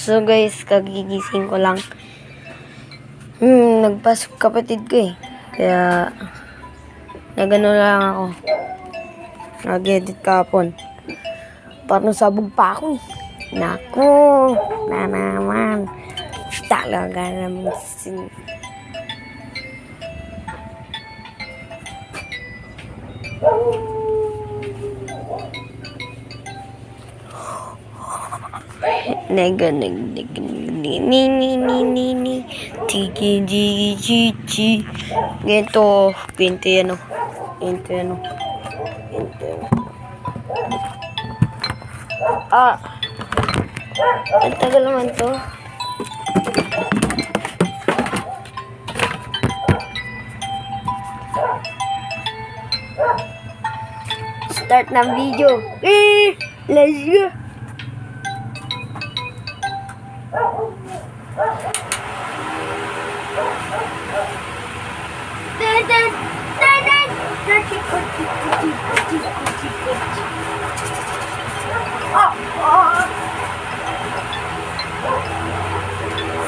So guys, kagigising ko lang. Nagpasok kapatid ko eh. Kaya, nagano lang ako. Nag-edit kahapon. Parang sabog pa ako eh. Naku, na naman. Talaga naman Ganito, pinti ano. Ang tagal naman to. Start ng video. Let's go.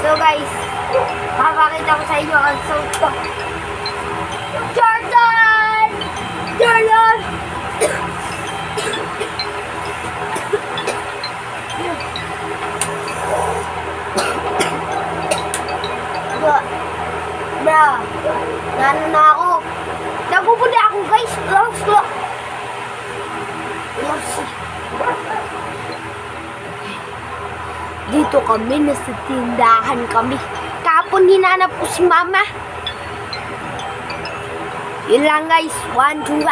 So guys, papakita ko sa inyo ang suit ko. Jordan! Jordan! Bra, nano na ako. Nagpupunta ako guys. Dito kami, nasa tindahan kami. Kapon hinanap ko si mama. Yun lang guys, 1, 2,